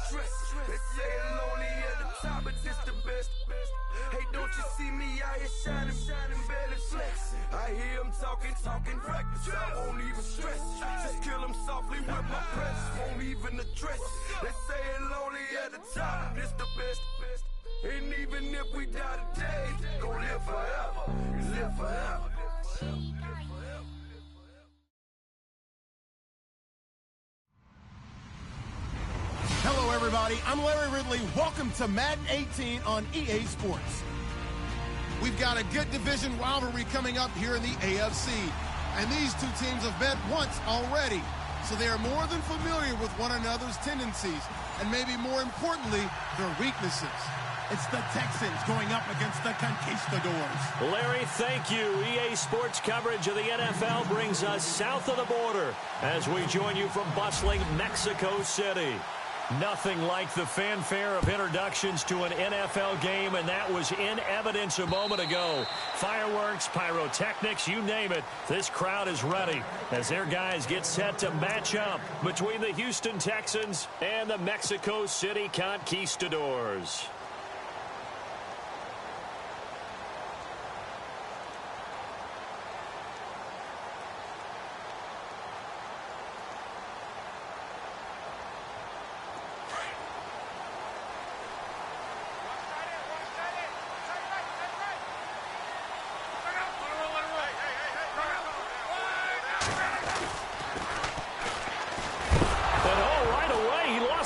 stress. They say it's lonely at the top, but this the best. Hey, don't you see me out here shining, barely flex. I hear them talking reckless. I won't even stress. Just kill them softly with my press. Won't even address. They say it's lonely at the top, this the best. And even if we die today, gon' live forever. Live forever. Hello, everybody. I'm Larry Ridley. Welcome to Madden 18 on EA Sports. We've got a good division rivalry coming up here in the AFC. And these two teams have met once already. So they are more than familiar with one another's tendencies. And maybe more importantly, their weaknesses. It's the Texans going up against the Conquistadors. Larry, thank you. EA Sports coverage of the NFL brings us south of the border as we join you from bustling Mexico City. Nothing like the fanfare of introductions to an NFL game, and that was in evidence a moment ago. Fireworks, pyrotechnics, you name it. This crowd is ready as their guys get set to match up between the Houston Texans and the Mexico City Conquistadors.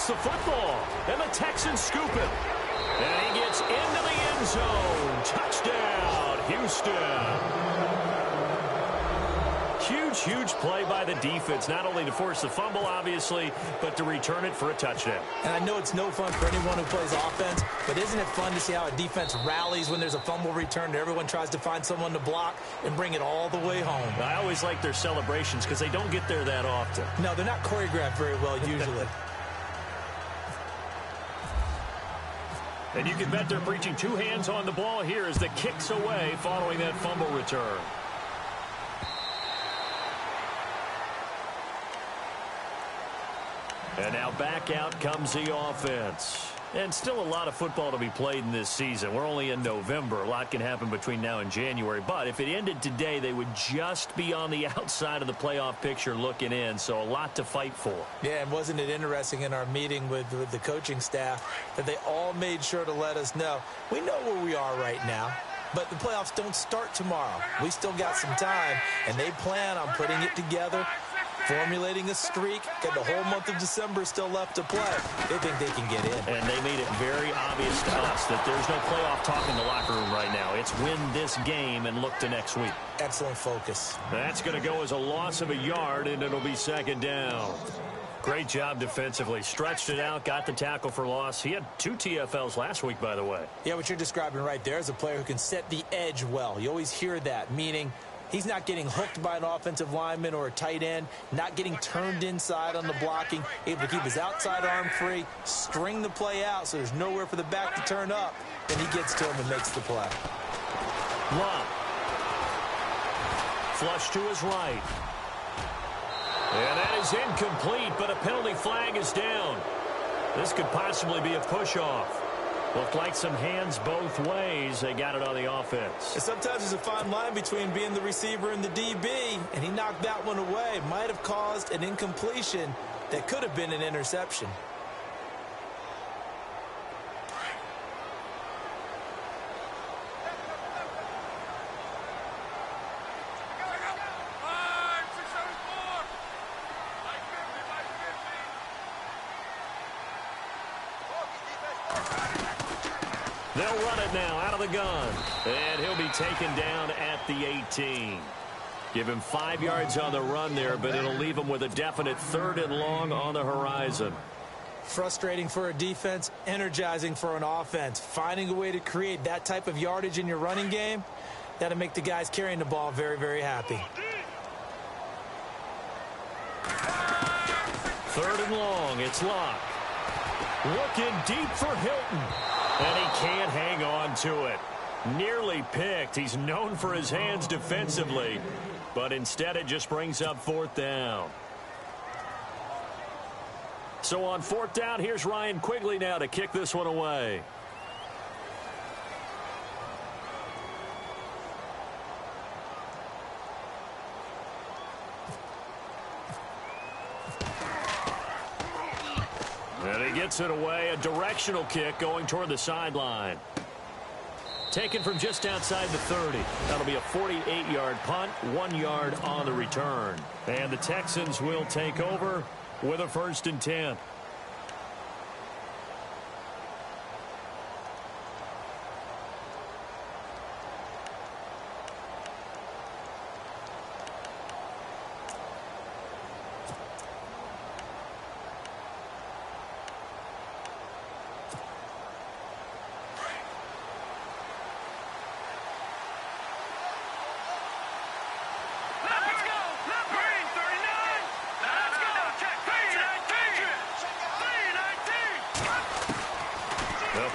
The football, and the Texans scoop it. And he gets into the end zone. Touchdown, Houston. Huge play by the defense, not only to force the fumble, obviously, but to return it for a touchdown. And I know it's no fun for anyone who plays offense, but isn't it fun to see how a defense rallies when there's a fumble return and everyone tries to find someone to block and bring it all the way home? I always like their celebrations because they don't get there that often. No, they're not choreographed very well usually. And you can bet they're preaching two hands on the ball here as the kick's away following that fumble return. And now back out comes the offense. And still a lot of football to be played in this season. We're only in November. A lot can happen between now and January. But if it ended today, they would just be on the outside of the playoff picture looking in. So a lot to fight for. Yeah, and wasn't it interesting in our meeting with the coaching staff that they all made sure to let us know, we know where we are right now, but the playoffs don't start tomorrow. We still got some time, and they plan on putting it together, formulating a streak, got the whole month of December still left to play. They think they can get in. And they made it very obvious to us that there's no playoff talk in the locker room right now. It's win this game and look to next week. Excellent focus. That's going to go as a loss of a yard, and it'll be second down. Great job defensively. Stretched it out, got the tackle for loss. He had 2 TFLs last week, by the way. Yeah, what you're describing right there is a player who can set the edge well. You always hear that, meaning he's not getting hooked by an offensive lineman or a tight end, not getting turned inside on the blocking, able to keep his outside arm free, string the play out so there's nowhere for the back to turn up. Then he gets to him and makes the play. Love. Flush to his right. And that is incomplete, but a penalty flag is down. This could possibly be a push-off. Looked like some hands both ways. They got it on the offense. And sometimes there's a fine line between being the receiver and the DB, and he knocked that one away. Might have caused an incompletion that could have been an interception. They'll run it now out of the gun. And he'll be taken down at the 18. Give him 5 yards on the run there, but it'll leave him with a definite 3rd and long on the horizon. Frustrating for a defense, energizing for an offense. Finding a way to create that type of yardage in your running game, that'll make the guys carrying the ball very, very happy. 3rd and long, it's Locke. Looking deep for Hilton. And he can't hang on to it. Nearly picked. He's known for his hands defensively. But instead it just brings up 4th down. So on 4th down, here's Ryan Quigley now to kick this one away. And he gets it away. A directional kick going toward the sideline. Taken from just outside the 30. That'll be a 48-yard punt, 1 yard on the return. And the Texans will take over with a 1st and 10.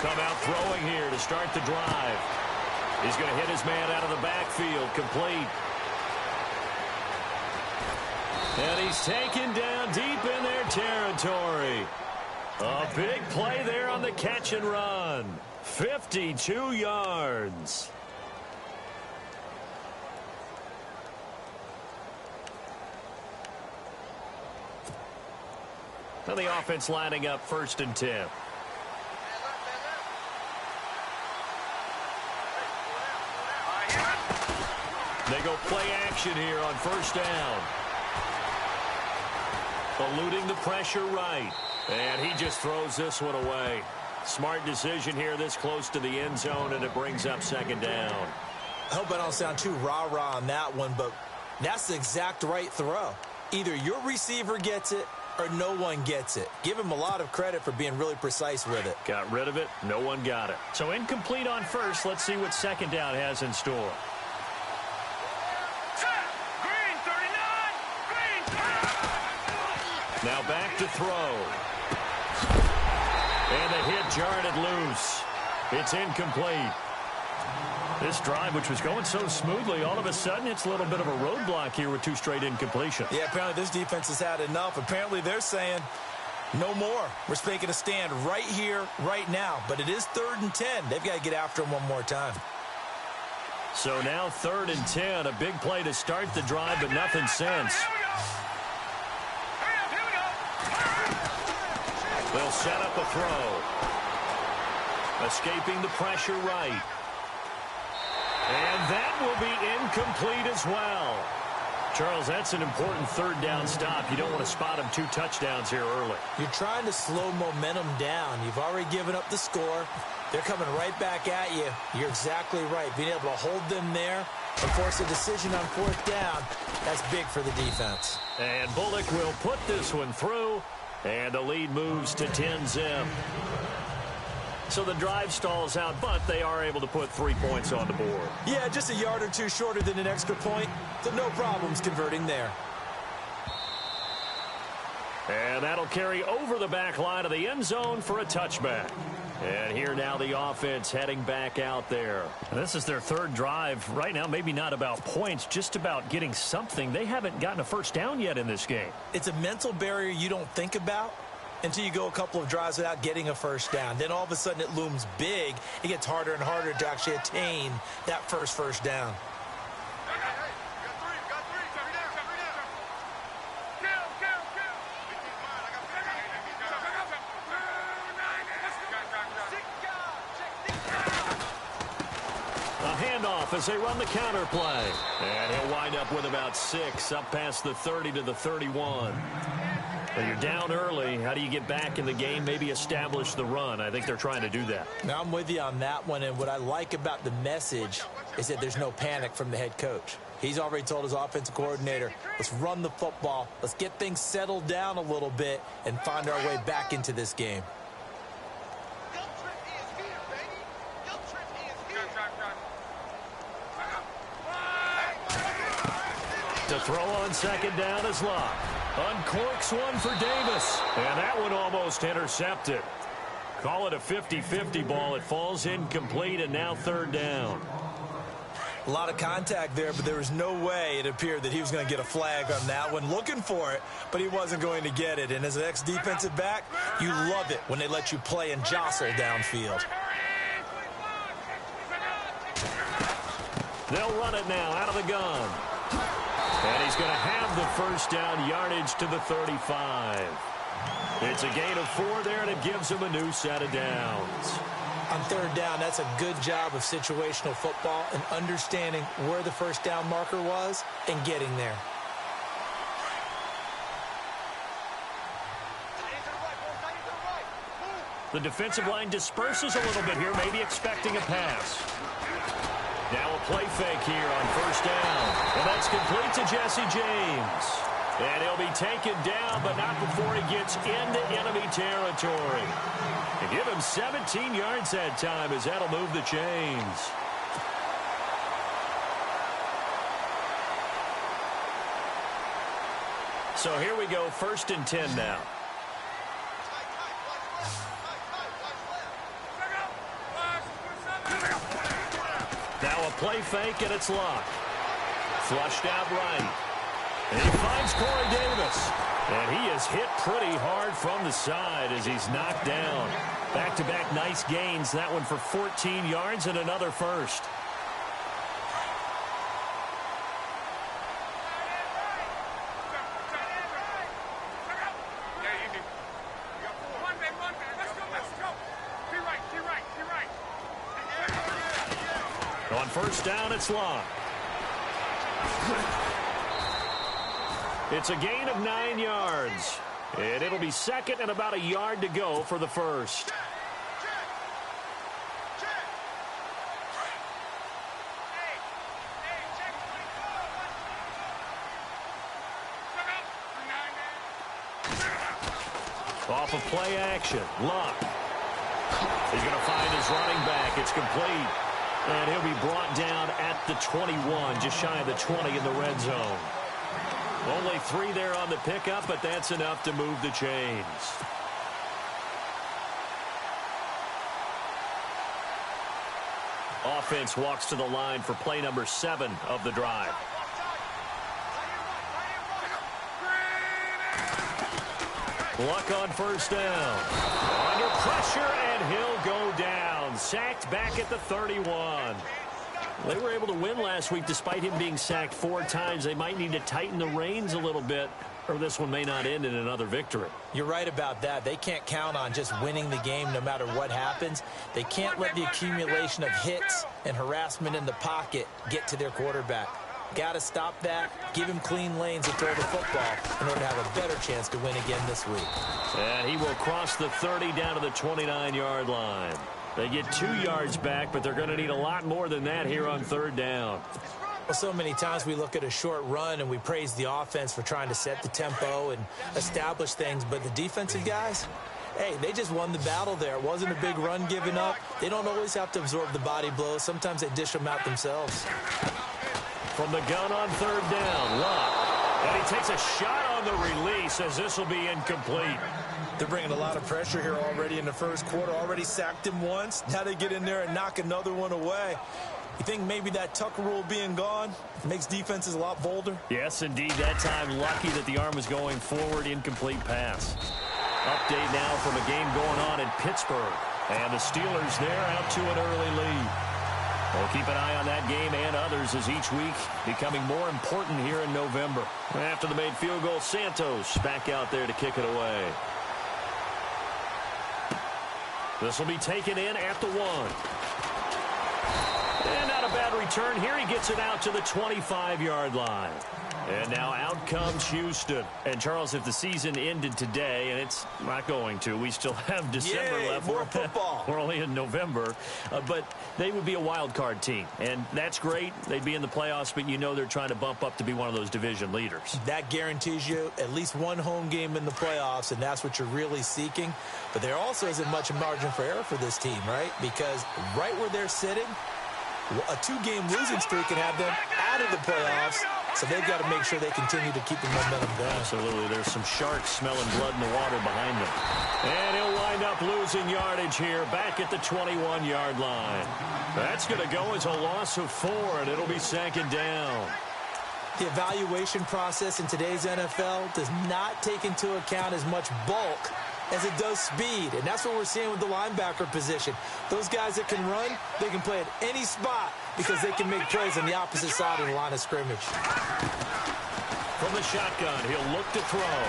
Come out throwing here to start the drive. He's going to hit his man out of the backfield, complete. And he's taken down deep in their territory. A big play there on the catch and run. 52 yards. Now the offense lining up 1st and 10. They go play action here on 1st down. Eluding the pressure right. And he just throws this one away. Smart decision here this close to the end zone, and it brings up 2nd down. I hope I don't sound too rah-rah on that one, but that's the exact right throw. Either your receiver gets it or no one gets it. Give him a lot of credit for being really precise with it. Got rid of it. No one got it. So incomplete on 1st. Let's see what 2nd down has in store. Now back to throw. And the hit jarred it loose. It's incomplete. This drive, which was going so smoothly, all of a sudden it's a little bit of a roadblock here with 2 straight incompletions. Yeah, apparently this defense has had enough. Apparently they're saying no more. We're making a stand right here, right now. But it is 3rd and 10. They've got to get after him one more time. So now 3rd and 10. A big play to start the drive, but nothing since. They'll set up a throw. Escaping the pressure right. And that will be incomplete as well. Charles, that's an important 3rd down stop. You don't want to spot him 2 touchdowns here early. You're trying to slow momentum down. You've already given up the score. They're coming right back at you. You're exactly right. Being able to hold them there and force a decision on 4th down, that's big for the defense. And Bullock will put this one through. And the lead moves to 10-zip. So the drive stalls out, but they are able to put 3 points on the board. Yeah, just a yard or 2 shorter than an extra point. So no problems converting there. And that'll carry over the back line of the end zone for a touchback. And here now the offense heading back out there. And this is their 3rd drive. Right now, maybe not about points, just about getting something. They haven't gotten a 1st down yet in this game. It's a mental barrier you don't think about until you go a couple of drives without getting a 1st down. Then all of a sudden it looms big. It gets harder and harder to actually attain that first down. As they run the counter play. And he'll wind up with about 6 up past the 30 to the 31. But you're down early. How do you get back in the game? Maybe establish the run. I think they're trying to do that. Now I'm with you on that one. And what I like about the message is that there's no panic from the head coach. He's already told his offensive coordinator, let's run the football. Let's get things settled down a little bit and find our way back into this game. To throw on 2nd down is Locke. Uncorks one for Davis. And that one almost intercepted. Call it a 50-50 ball. It falls incomplete, and now 3rd down. A lot of contact there, but there was no way it appeared that he was going to get a flag on that one. Looking for it, but he wasn't going to get it. And as an ex-defensive back, you love it when they let you play and jostle downfield. They'll run it now out of the gun. And he's going to have the first down yardage to the 35. It's a gain of 4 there, and it gives him a new set of downs. On third down, that's a good job of situational football and understanding where the first down marker was and getting there. The defensive line disperses a little bit here, maybe expecting a pass. Now a play fake here on first down. And that's complete to Jesse James. And he'll be taken down, but not before he gets into enemy territory. And give him 17 yards that time, as that'll move the chains. So here we go, 1st and 10 now. Now a play fake, and it's locked. Flushed out right. And he finds Corey Davis. And he is hit pretty hard from the side as he's knocked down. Back-to-back nice gains. That one for 14 yards and another first. On first down, it's locked. It's a gain of 9 yards. And it'll be second and about a yard to go for the first. Off of play action. Luck. He's going to find his running back. It's complete. And he'll be brought down at the 21, just shy of the 20 in the red zone. Only 3 there on the pickup, but that's enough to move the chains. Offense walks to the line for play number 7 of the drive. Luck on first down. Under pressure, and he'll go down. Sacked back at the 31. They were able to win last week despite him being sacked 4 times. They might need to tighten the reins a little bit, or this one may not end in another victory. You're right about that. They can't count on just winning the game no matter what happens. They can't let the accumulation of hits and harassment in the pocket get to their quarterback. Got to stop that, give him clean lanes to throw the football in order to have a better chance to win again this week. And he will cross the 30 down to the 29-yard line. They get 2 yards back, but they're going to need a lot more than that here on third down. Well, so many times we look at a short run and we praise the offense for trying to set the tempo and establish things, but the defensive guys, hey, they just won the battle there. It wasn't a big run given up. They don't always have to absorb the body blows. Sometimes they dish them out themselves. From the gun on third down, Luck. And he takes a shot on the release as this will be incomplete. They're bringing a lot of pressure here already in the first quarter. Already sacked him once. Now they get in there and knock another one away. You think maybe that Tucker rule being gone makes defenses a lot bolder? Yes, indeed. That time lucky that the arm was going forward. Incomplete pass. Update now from a game going on in Pittsburgh. And the Steelers there out to an early lead. We'll keep an eye on that game and others as each week becoming more important here in November. After the made field goal, Santos back out there to kick it away. This will be taken in at the 1. And not a bad return here. He gets it out to the 25-yard line. And now out comes Houston. And, Charles, if the season ended today, and it's not going to, we still have December left. More football. We're only in November. But they would be a wild card team. And that's great. They'd be in the playoffs, but you know they're trying to bump up to be one of those division leaders. That guarantees you at least one home game in the playoffs, and that's what you're really seeking. But there also isn't much margin for error for this team, right? Because right where they're sitting, a 2-game losing streak can have them out of the playoffs. So they've got to make sure they continue to keep the momentum going. Absolutely. There's some sharks smelling blood in the water behind them. And he'll wind up losing yardage here back at the 21-yard line. That's going to go as a loss of 4, and it'll be 2nd down. The evaluation process in today's NFL does not take into account as much bulk as it does speed, and that's what we're seeing with the linebacker position. Those guys that can run, they can play at any spot because they can make plays on the opposite side of the line of scrimmage. From the shotgun, he'll look to throw.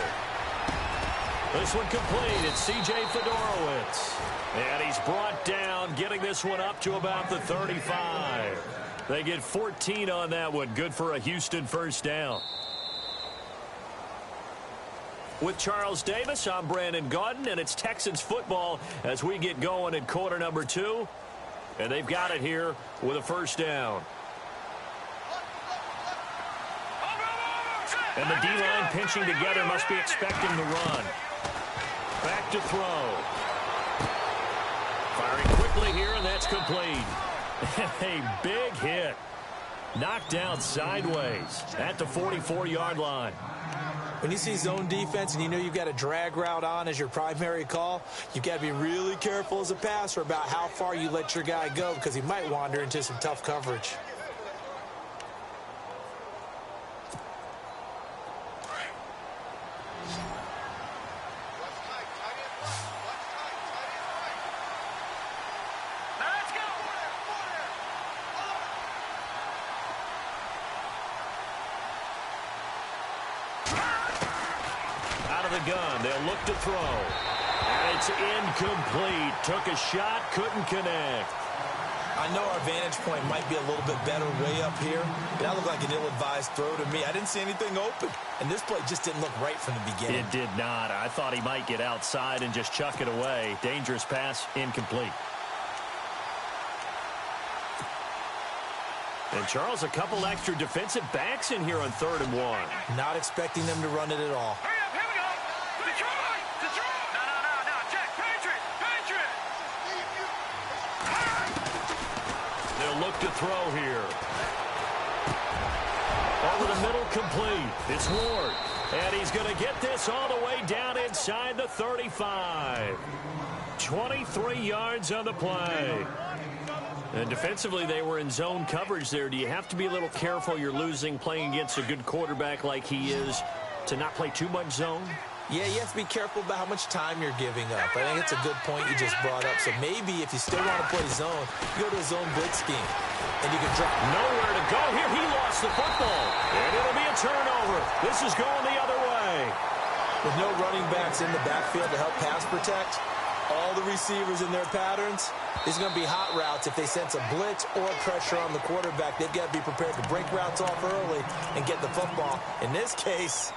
This one complete. It's C.J. Fedorowicz. And he's brought down, getting this one up to about the 35. They get 14 on that one. Good for a Houston first down. With Charles Davis, I'm Brandon Gaudin, and it's Texans football as we get going in quarter number 2. And they've got it here with a first down. And the D-line pinching together, must be expecting the run. Back to throw. Firing quickly here, and that's complete. A big hit. Knocked down sideways at the 44-yard line. When you see zone defense and you know you've got a drag route on as your primary call, you've got to be really careful as a passer about how far you let your guy go because he might wander into some tough coverage. Gun. They'll look to throw. And it's incomplete. Took a shot, couldn't connect. I know our vantage point might be a little bit better way up here, but that looked like an ill-advised throw to me. I didn't see anything open, and this play just didn't look right from the beginning. It did not. I thought he might get outside and just chuck it away. Dangerous pass, incomplete. And, Charles, a couple extra defensive backs in here on 3rd and 1. Not expecting them to run it at all. Look to throw here. Over the middle, complete. It's Ward. And he's going to get this all the way down inside the 35. 23 yards on the play. And defensively, they were in zone coverage there. Do you have to be a little careful? You're losing playing against a good quarterback like he is to not play too much zone? Yeah, you have to be careful about how much time you're giving up. I think it's a good point you just brought up. So maybe if you still want to play zone, you go to a zone blitz scheme. And you can drop. Nowhere to go here. He lost the football. And it'll be a turnover. This is going the other way. With no running backs in the backfield to help pass protect, all the receivers in their patterns, it's going to be hot routes if they sense a blitz or pressure on the quarterback. They've got to be prepared to break routes off early and get the football. In this case,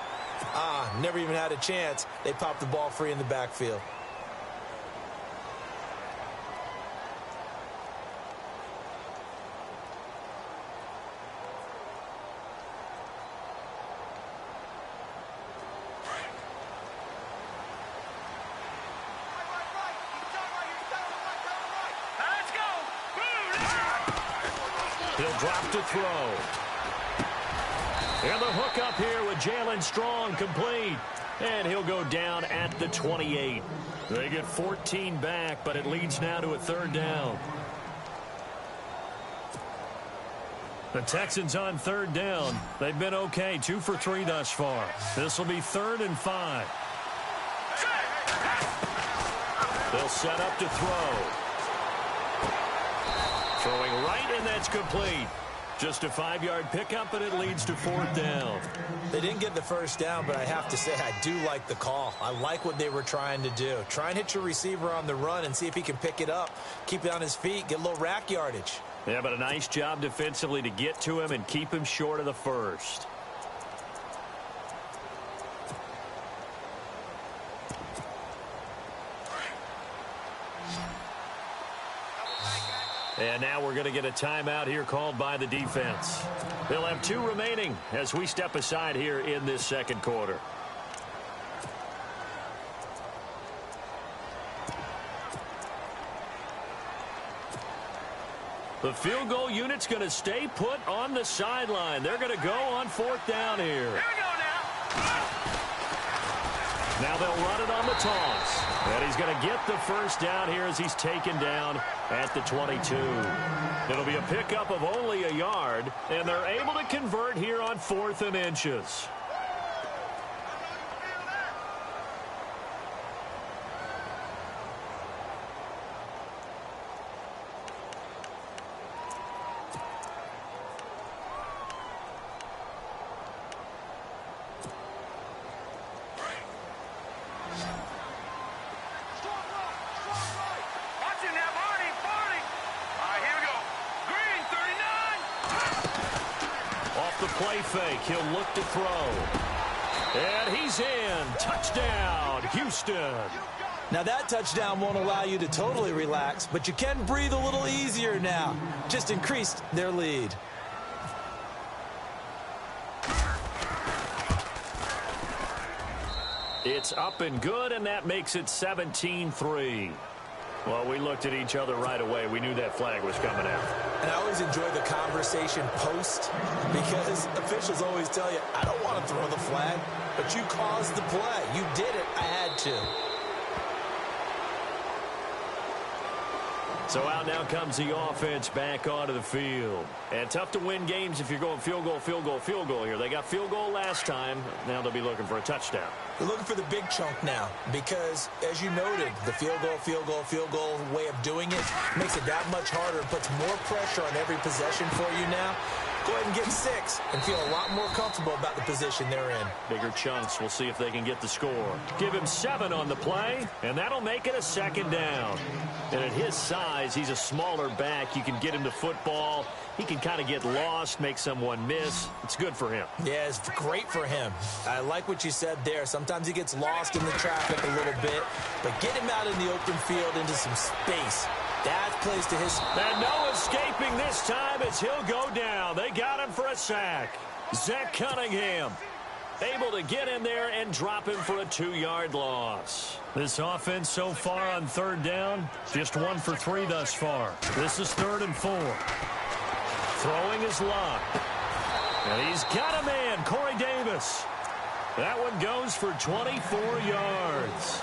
never even had a chance. They popped the ball free in the backfield. He'll drop to throw. And the hook up here with Jalen Strong, complete. And he'll go down at the 28. They get 14 back, but it leads now to a 3rd down. The Texans on 3rd down. They've been okay, 2 for 3 thus far. This will be 3rd and 5. They'll set up to throw. Throwing right, and that's complete. Just a 5-yard pickup, and it leads to 4th down. They didn't get the first down, but I have to say I do like the call. I like what they were trying to do. Try and hit your receiver on the run and see if he can pick it up, keep it on his feet, get a little rack yardage. Yeah, but a nice job defensively to get to him and keep him short of the first. And now we're going to get a timeout here called by the defense. They'll have 2 remaining as we step aside here in this 2nd quarter. The field goal unit's going to stay put on the sideline. They're going to go on 4th down here. Now they'll run it on the toss. And he's going to get the first down here as he's taken down at the 22. It'll be a pickup of only a yard, and they're able to convert here on 4th and inches. Play fake. He'll look to throw. And he's in. Touchdown, Houston. Now that touchdown won't allow you to totally relax, but you can breathe a little easier now. Just increased their lead. It's up and good, and that makes it 17-3. Well, we looked at each other right away. We knew that flag was coming out. And I always enjoy the conversation post because officials always tell you, I don't want to throw the flag, but you caused the play. You did it. I had to. So out now comes the offense back onto the field. And tough to win games if you're going field goal, field goal, field goal here. They got field goal last time. Now they'll be looking for a touchdown. They're looking for the big chunk now because, as you noted, the field goal way of doing it makes it that much harder. It puts more pressure on every possession for you now. Go ahead and get 6 and feel a lot more comfortable about the position they're in. Bigger chunks. We'll see if they can get the score. Give him 7 on the play, and that'll make it a 2nd down. And at his size, he's a smaller back. You can get him to football. He can kind of get lost, make someone miss. It's good for him. Yeah, it's great for him. I like what you said there. Sometimes he gets lost in the traffic a little bit, but get him out in the open field into some space. That plays to his... And no escaping this time as he'll go down. They got him for a sack. Zach Cunningham able to get in there and drop him for a 2-yard loss. This offense so far on 3rd down, just 1 for 3 thus far. This is 3rd and 4. Throwing is Luck. And he's got a man, Corey Davis. That one goes for 24 yards.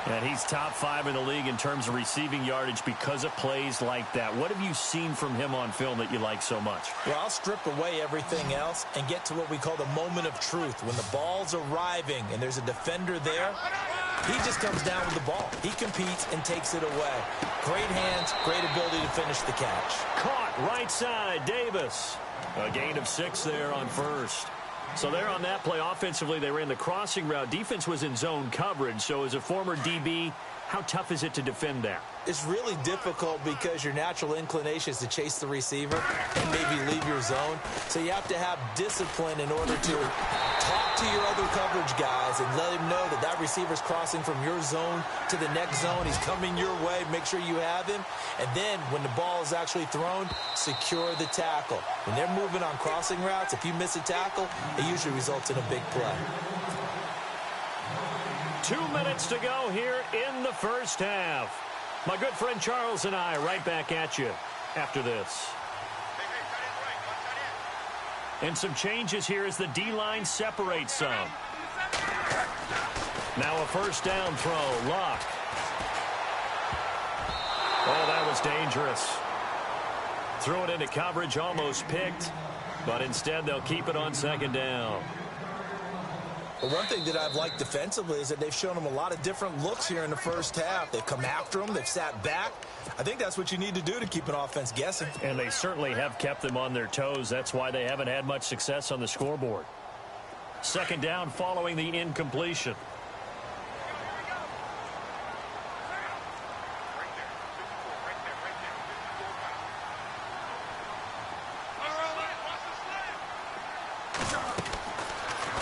And he's top 5 in the league in terms of receiving yardage because of plays like that. What have you seen from him on film that you like so much? Well, I'll strip away everything else and get to what we call the moment of truth. When the ball's arriving and there's a defender there, he just comes down with the ball. He competes and takes it away. Great hands, great ability to finish the catch. Caught right side, Davis. A gain of 6 there on 1st. So there on that play, offensively, they ran the crossing route. Defense was in zone coverage. So as a former DB, how tough is it to defend that? It's really difficult because your natural inclination is to chase the receiver and maybe leave your zone. So you have to have discipline in order to talk to your other coverage guys and let him know that that receiver's crossing from your zone to the next zone. He's coming your way. Make sure you have him. And then when the ball is actually thrown, secure the tackle. When they're moving on crossing routes, if you miss a tackle, it usually results in a big play. 2 minutes to go here in the first half. My good friend Charles and I right back at you after this. And some changes here as the D-line separates some. Now a 1st down throw. Luck. Oh, that was dangerous. Threw it into coverage, almost picked. But instead they'll keep it on 2nd down. Well, one thing that I've liked defensively is that they've shown them a lot of different looks here in the first half. They've come after them. They've sat back. I think that's what you need to do to keep an offense guessing. And they certainly have kept them on their toes. That's why they haven't had much success on the scoreboard. 2nd down following the incompletion.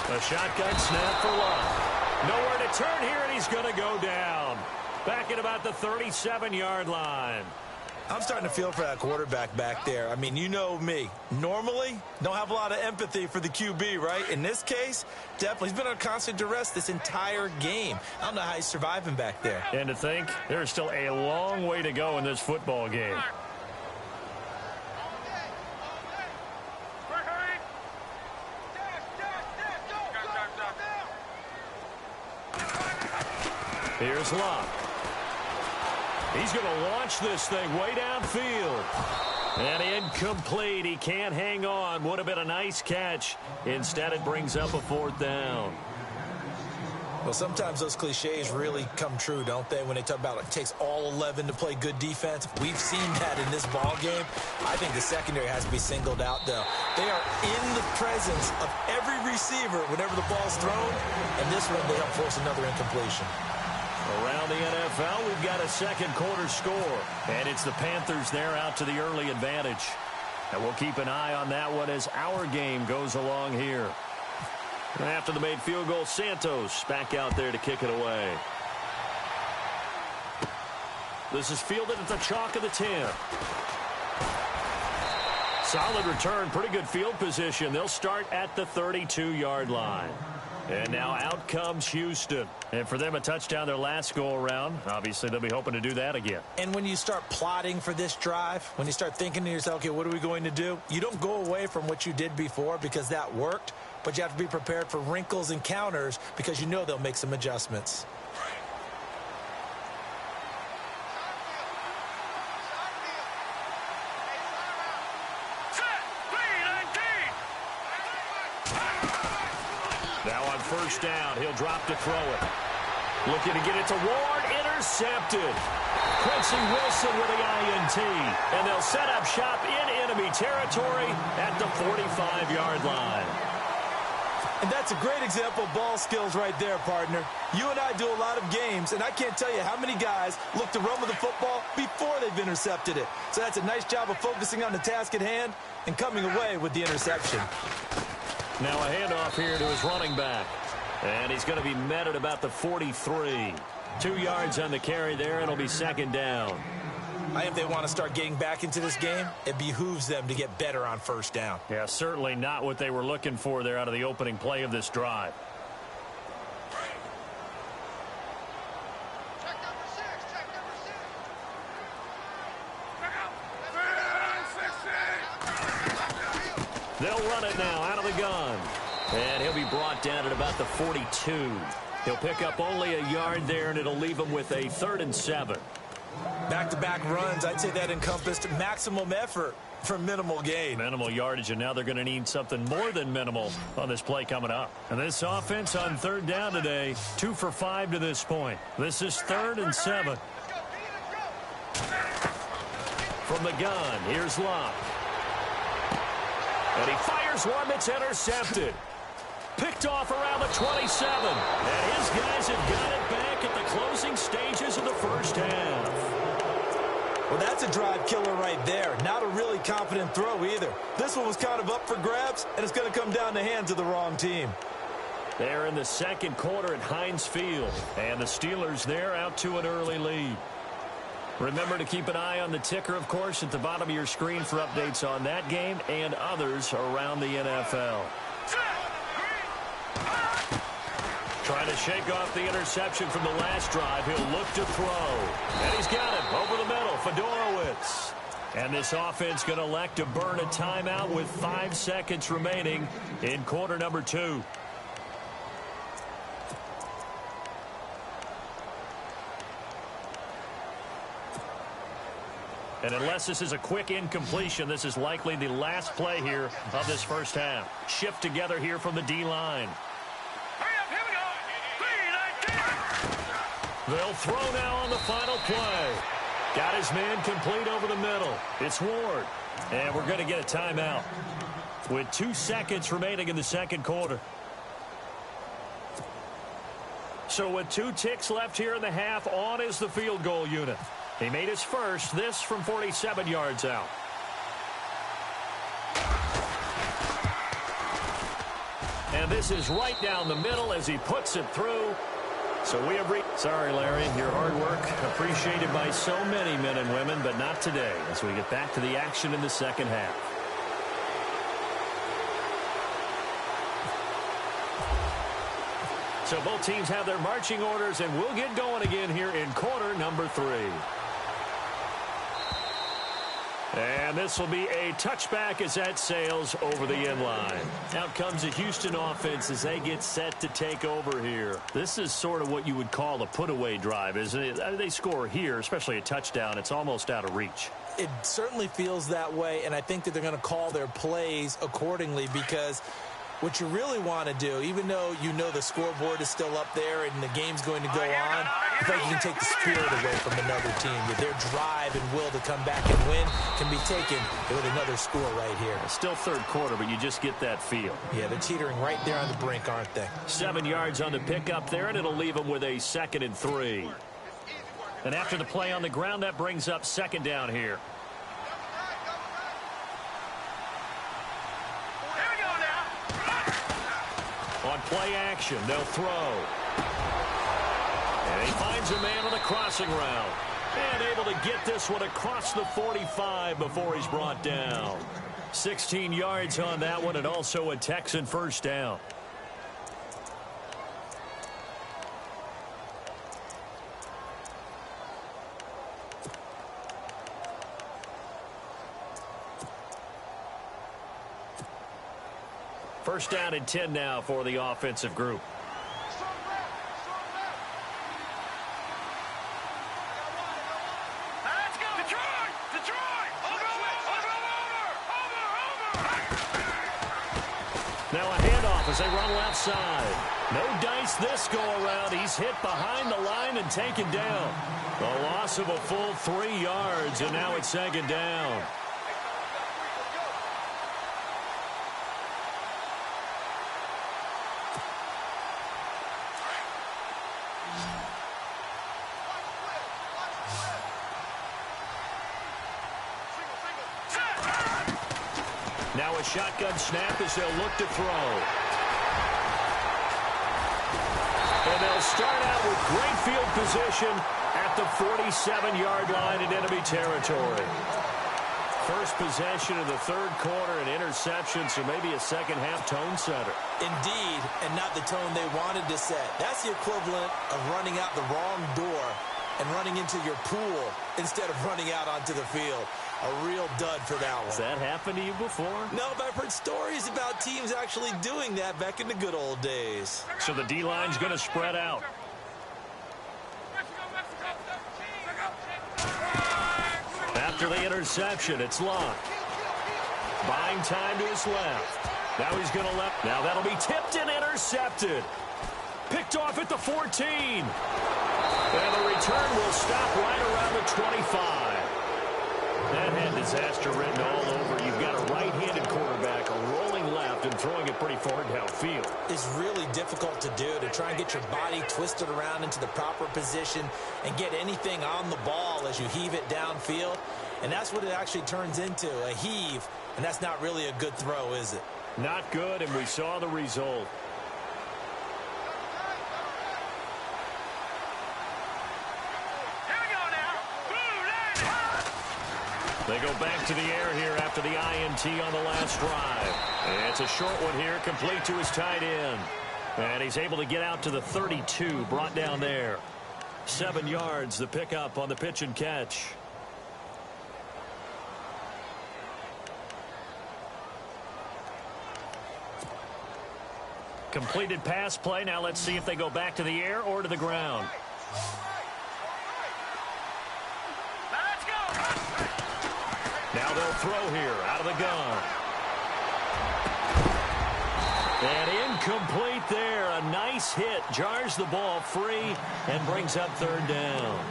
A shotgun snap for Luck. Nowhere to turn here, and he's going to go down. Back at about the 37-yard line. I'm starting to feel for that quarterback back there. I mean, you know me. Normally, don't have a lot of empathy for the QB, right? In this case, definitely. He's been on constant duress this entire game. I don't know how he's surviving back there. And to think, there's still a long way to go in this football game. Here's Luck. He's going to launch this thing way downfield. And incomplete. He can't hang on. Would have been a nice catch. Instead, it brings up a 4th down. Well, sometimes those cliches really come true, don't they? When they talk about it takes all 11 to play good defense. We've seen that in this ball game. I think the secondary has to be singled out, though. They are in the presence of every receiver whenever the ball's thrown. And this one, they help force another incompletion. Around the NFL, we've got a second quarter score. And it's the Panthers there out to the early advantage. And we'll keep an eye on that one as our game goes along here. After the made field goal, Santos back out there to kick it away. This is fielded at the chalk of the 10. Solid return, pretty good field position. They'll start at the 32-yard line. And now out comes Houston. And for them, a touchdown their last go-around. Obviously, they'll be hoping to do that again. And when you start plotting for this drive, when you start thinking to yourself, okay, what are we going to do? You don't go away from what you did before because that worked. But you have to be prepared for wrinkles and counters because you know they'll make some adjustments. Now on first down, he'll drop to throw it. Looking to get it to Ward, intercepted. Quincy Wilson with the INT. And they'll set up shop in enemy territory at the 45-yard line. And that's a great example of ball skills right there, partner. You and I do a lot of games, and I can't tell you how many guys look to run with the football before they've intercepted it. So that's a nice job of focusing on the task at hand and coming away with the interception. Now a handoff here to his running back. And he's going to be met at about the 43. 2 yards on the carry there, and it'll be second down. I think they want to start getting back into this game. It behooves them to get better on first down. Yeah, certainly not what they were looking for there out of the opening play of this drive. They'll run it now out of the gun. And he'll be brought down at about the 42. He'll pick up only a yard there, and it'll leave him with a 3rd and 7. Back-to-back runs, I'd say that encompassed maximum effort for minimal gain. Minimal yardage, and now they're going to need something more than minimal on this play coming up. And this offense on 3rd down today, 2 for 5 to this point. This is 3rd and 7. From the gun, here's Luck. And he fires one that's intercepted. Picked off around the 27. And his guys have got it back at the closing stages of the first half. Well, that's a drive killer right there. Not a really confident throw either. This one was kind of up for grabs, and it's going to come down the hands of the wrong team. They're in the second quarter at Heinz Field. And the Steelers there out to an early lead. Remember to keep an eye on the ticker, of course, at the bottom of your screen for updates on that game and others around the NFL. Trying to shake off the interception from the last drive. He'll look to throw. And he's got it over the middle. Fedorowicz. And this offense going to elect to burn a timeout with 5 seconds remaining in quarter number 2. And unless this is a quick incompletion, this is likely the last play here of this first half. Shift together here from the D-line. They'll throw now on the final play. Got his man complete over the middle. It's Ward. And we're going to get a timeout with 2 seconds remaining in the second quarter. So with 2 ticks left here in the half, on is the field goal unit. He made his first, this from 47 yards out. And this is right down the middle as he puts it through. So we have sorry, Larry, your hard work appreciated by so many men and women, but not today as we get back to the action in the second half. So both teams have their marching orders, and we'll get going again here in quarter number 3. And this will be a touchback as that sails over the end line. Out comes the Houston offense as they get set to take over here. This is sort of what you would call a put-away drive, isn't it? They score here, especially a touchdown. It's almost out of reach. It certainly feels that way, and I think that they're going to call their plays accordingly because what you really want to do, even though you know the scoreboard is still up there and the game's going to go on, I think you can take the spirit away from another team. Their drive and will to come back and win can be taken with another score right here. It's still third quarter, but you just get that feel. Yeah, they're teetering right there on the brink, aren't they? 7 yards on the pickup there, and it'll leave them with a 2nd and 3. And after the play on the ground, that brings up 2nd down here. On play action, they'll throw. And he finds a man on the crossing route. And able to get this one across the 45 before he's brought down. 16 yards on that one, and also a Texan first down. First down and 10 now for the offensive group. Let's go, Detroit! Detroit! Now a handoff as they run left side. No dice this go around. He's hit behind the line and taken down. A loss of a full 3 yards, and now it's 2nd down. Now a shotgun snap as they'll look to throw. And they'll start out with great field position at the 47-yard line in enemy territory. First possession of the third quarter, an interception, so maybe a second-half tone setter. Indeed, and not the tone they wanted to set. That's the equivalent of running out the wrong door and running into your pool instead of running out onto the field. A real dud for that one. Has that happened to you before? No, but I've heard stories about teams actually doing that back in the good old days. So the D-line's going to spread out. After the interception, it's locked. Buying time to his left. Now he's going to left. Now that'll be tipped and intercepted. Picked off at the 14. And the return will stop right around the 25. That had disaster written all over. You've got a right-handed quarterback, a rolling left, and throwing it pretty far downfield. It's really difficult to do, to try and get your body twisted around into the proper position and get anything on the ball as you heave it downfield. And that's what it actually turns into, a heave. And that's not really a good throw, is it? Not good, and we saw the result. They go back to the air here after the INT on the last drive. And it's a short one here, complete to his tight end. And he's able to get out to the 32, brought down there. 7 yards, the pickup on the pitch and catch. Completed pass play. Now let's see if they go back to the air or to the ground. Now they'll throw here out of the gun. And incomplete there. A nice hit. Jars the ball free and brings up 3rd down.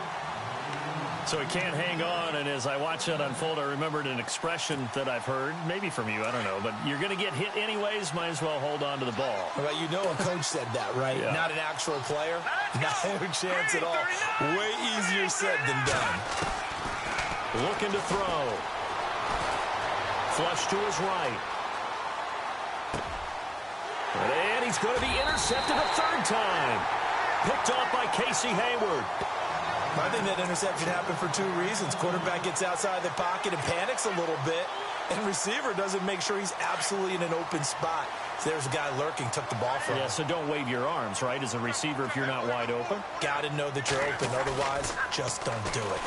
So he can't hang on. And as I watch that unfold, I remembered an expression that I've heard, maybe from you, I don't know. But you're going to get hit anyways. Might as well hold on to the ball. Well, you know a coach said that, right? Yeah. Not an actual player. No chance at all. Way easier said than done. Looking to throw. Flush to his right. And he's going to be intercepted a 3rd time. Picked off by Casey Hayward. I think that interception happened for 2 reasons. Quarterback gets outside the pocket and panics a little bit. And receiver doesn't make sure he's absolutely in an open spot. So there's a guy lurking, took the ball from him. Yeah, so don't wave your arms, right, as a receiver if you're not wide open. Got to know that you're open. Otherwise, just don't do it.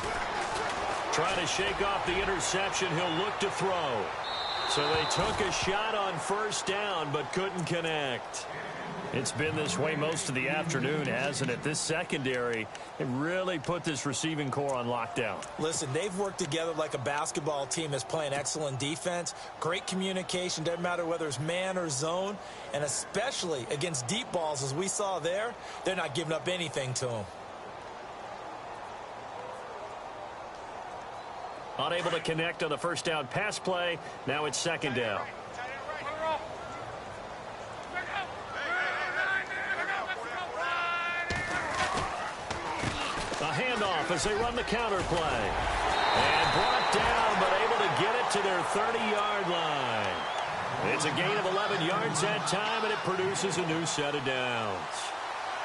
Trying to shake off the interception. He'll look to throw. So they took a shot on first down, but couldn't connect. It's been this way most of the afternoon, hasn't it? This secondary, it really put this receiving core on lockdown. Listen, they've worked together like a basketball team that's playing excellent defense. Great communication, doesn't matter whether it's man or zone. And especially against deep balls, as we saw there, they're not giving up anything to them. Unable to connect on the first down pass play. Now it's second down. A handoff as they run the counter play. And brought down, but able to get it to their 30-yard line. It's a gain of 11 yards that time, and it produces a new set of downs.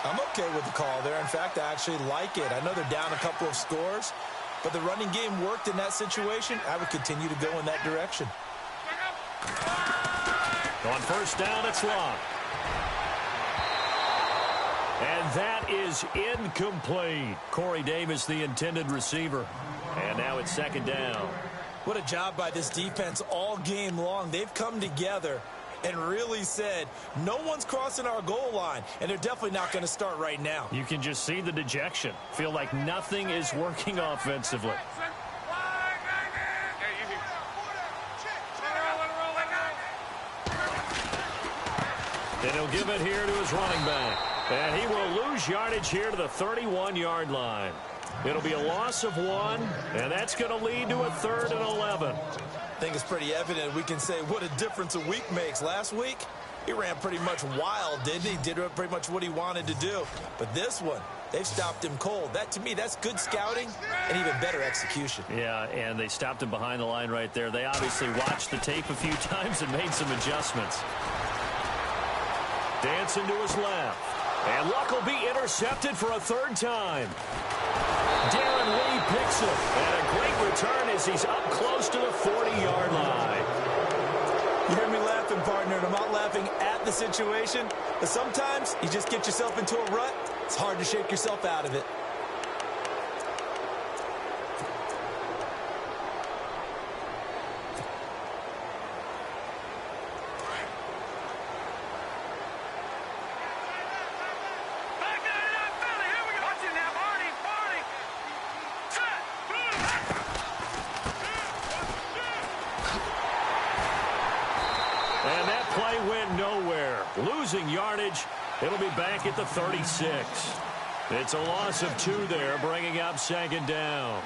I'm okay with the call there. In fact, I actually like it. I know they're down a couple of scores, but the running game worked in that situation. I would continue to go in that direction. On first down, it's locked. And that is incomplete. Corey Davis, the intended receiver. And now it's second down. What a job by this defense all game long. They've come together and really said, no one's crossing our goal line, and they're definitely not going to start right now. You can just see the dejection. Feel like nothing is working offensively. And he'll give it here to his running back. And he will lose yardage here to the 31-yard line. It'll be a loss of 1, and that's going to lead to a 3rd and 11. I think it's pretty evident. We can say what a difference a week makes. Last week, he ran pretty much wild, didn't he? Did pretty much what he wanted to do. But this one, they've stopped him cold. That, to me, that's good scouting and even better execution. Yeah, and they stopped him behind the line right there. They obviously watched the tape a few times and made some adjustments. Dancing to his left. And Luck will be intercepted for a 3rd time. Darren Lee picks it. And a great return as he's up close to the 40-yard line. You hear me laughing, partner, and I'm not laughing at the situation. But sometimes you just get yourself into a rut. It's hard to shake yourself out of it. Losing yardage. It'll be back at the 36. It's a loss of 2 there, bringing up second down.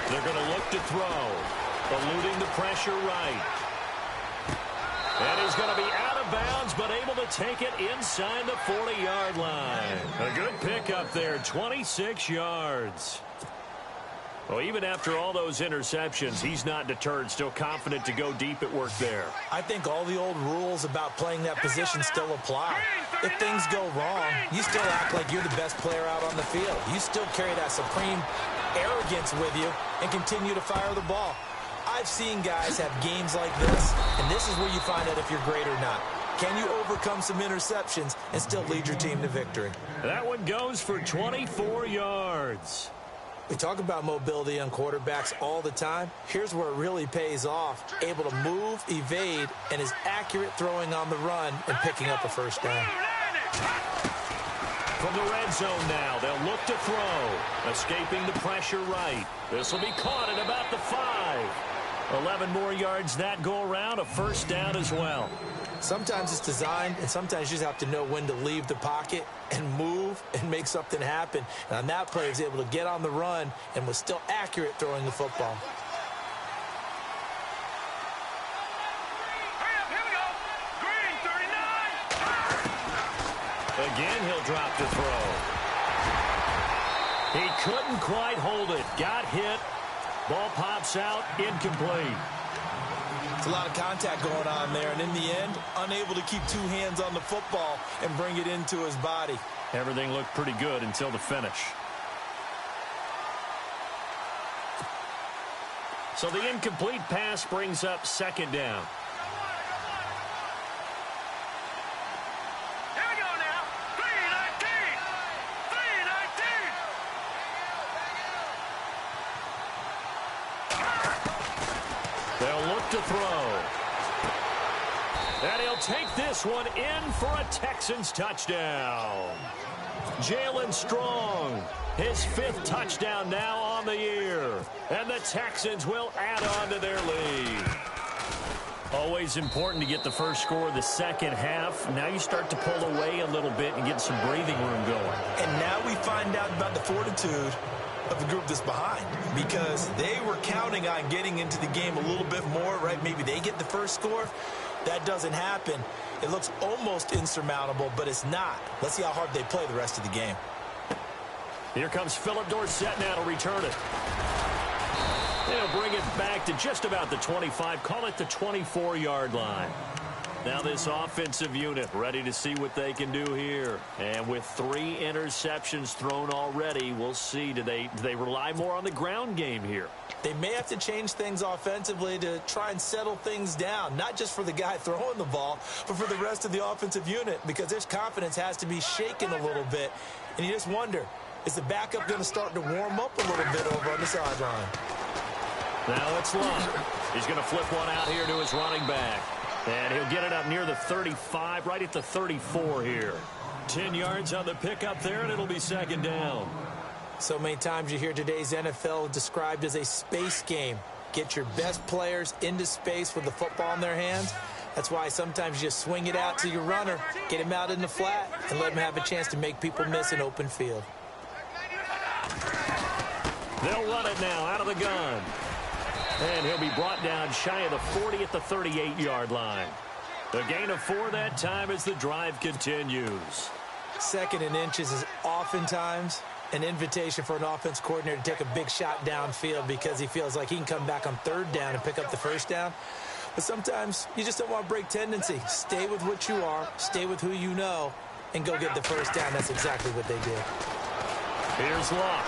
They're going to look to throw. Eluding the pressure right. And he's going to be out of bounds, but able to take it inside the 40-yard line. A good pickup there, 26 yards. Well, even after all those interceptions, he's not deterred, still confident to go deep at work there. I think all the old rules about playing that position still apply. If things go wrong, you still act like you're the best player out on the field. You still carry that supreme arrogance with you and continue to fire the ball. I've seen guys have games like this, and this is where you find out if you're great or not. Can you overcome some interceptions and still lead your team to victory? That one goes for 24 yards. We talk about mobility on quarterbacks all the time. Here's where it really pays off. Able to move, evade, and is accurate throwing on the run and picking up a first down. From the red zone now, they'll look to throw. Escaping the pressure right. This will be caught at about the 5. 11 more yards that go around, a first down as well. Sometimes it's designed, and sometimes you just have to know when to leave the pocket and move and make something happen. And on that play, he was able to get on the run and was still accurate throwing the football. Again, he'll drop to throw. He couldn't quite hold it. Got hit. Ball pops out, incomplete. It's a lot of contact going on there, and in the end, unable to keep 2 hands on the football and bring it into his body. Everything looked pretty good until the finish. So the incomplete pass brings up second down. Here we go now. 319. 319. They'll look to throw. And he'll take this one in for a Texans touchdown. Jalen Strong, his 5th touchdown now on the year. And the Texans will add on to their lead. Always important to get the first score of the second half. Now you start to pull away a little bit and get some breathing room going. And now we find out about the fortitude of the group that's behind, because they were counting on getting into the game a little bit more, right? Maybe they get the first score. That doesn't happen. It looks almost insurmountable, but it's not. Let's see how hard they play the rest of the game. Here comes Philip Dorsett now to return it. They'll bring it back to just about the 25, call it the 24-yard line. Now this offensive unit ready to see what they can do here. And with 3 interceptions thrown already, we'll see. Do they rely more on the ground game here? They may have to change things offensively to try and settle things down, not just for the guy throwing the ball, but for the rest of the offensive unit, because their confidence has to be shaken a little bit. And you just wonder, is the backup going to start to warm up a little bit over on the sideline? Now it's Love. He's going to flip one out here to his running back. And he'll get it up near the 35, right at the 34 here. 10 yards on the pickup there, and it'll be second down. So many times you hear today's NFL described as a space game. Get your best players into space with the football in their hands. That's why sometimes you just swing it out to your runner, get him out in the flat, and let him have a chance to make people miss an open field. They'll run it now out of the gun. And he'll be brought down shy of the 40 at the 38-yard line. A gain of 4 that time as the drive continues. 2nd and inches is oftentimes an invitation for an offense coordinator to take a big shot downfield because he feels like he can come back on 3rd down and pick up the first down. But sometimes you just don't want to break tendency. Stay with what you are, stay with who you know, and go get the first down. That's exactly what they did. Here's Locke.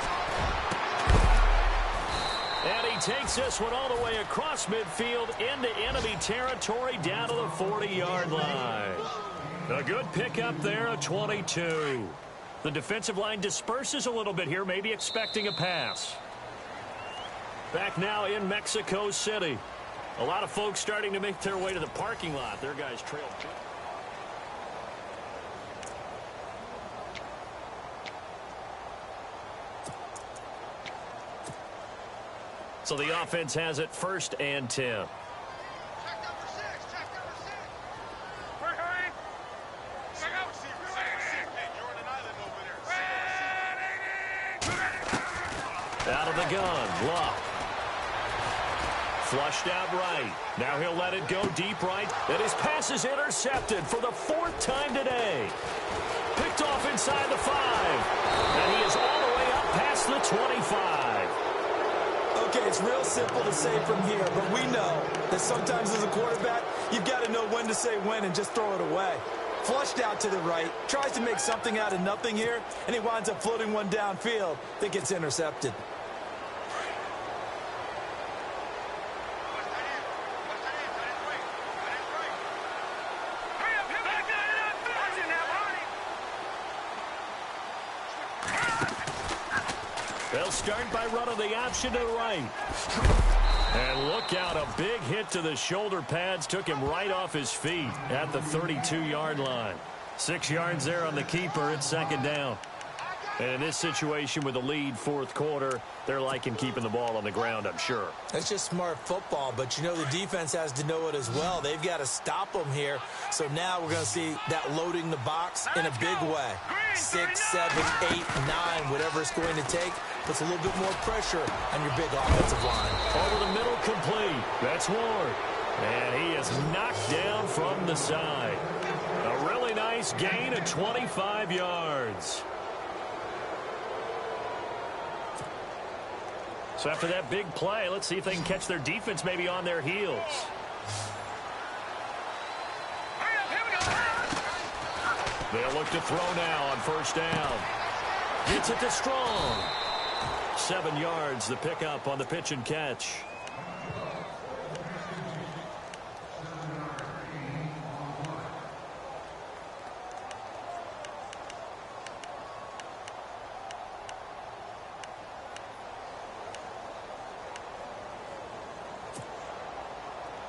And he takes this one all the way across midfield into enemy territory down to the 40-yard line. A good pickup there, a 22. The defensive line disperses a little bit here, maybe expecting a pass. Back now in Mexico City. A lot of folks starting to make their way to the parking lot. Their guys trailed. So the offense has it 1st and 10. Out of the gun, Locke. Flushed out right. Now he'll let it go deep right. And his pass is intercepted for the 4th time today. Picked off inside the 5. And he is all the way up past the 25. Okay, it's real simple to say from here, but we know that sometimes as a quarterback, you've got to know when to say when and just throw it away. Flushed out to the right, tries to make something out of nothing here, and he winds up floating one downfield that gets intercepted. They'll start by running the option to the right. And look out, a big hit to the shoulder pads took him right off his feet at the 32-yard line. 6 yards there on the keeper. It's 2nd down. And in this situation with the lead 4th quarter, they're liking keeping the ball on the ground, I'm sure. That's just smart football, but you know the defense has to know it as well. They've got to stop them here. So now we're going to see that loading the box in a big way. 6, 7, 8, 9, whatever it's going to take, puts a little bit more pressure on your big offensive line. Over the middle, complete. That's Ward. And he is knocked down from the side. A really nice gain of 25 yards. So after that big play, let's see if they can catch their defense maybe on their heels. They'll look to throw now on 1st down. Gets it to Strong. 7 yards, the pickup on the pitch and catch.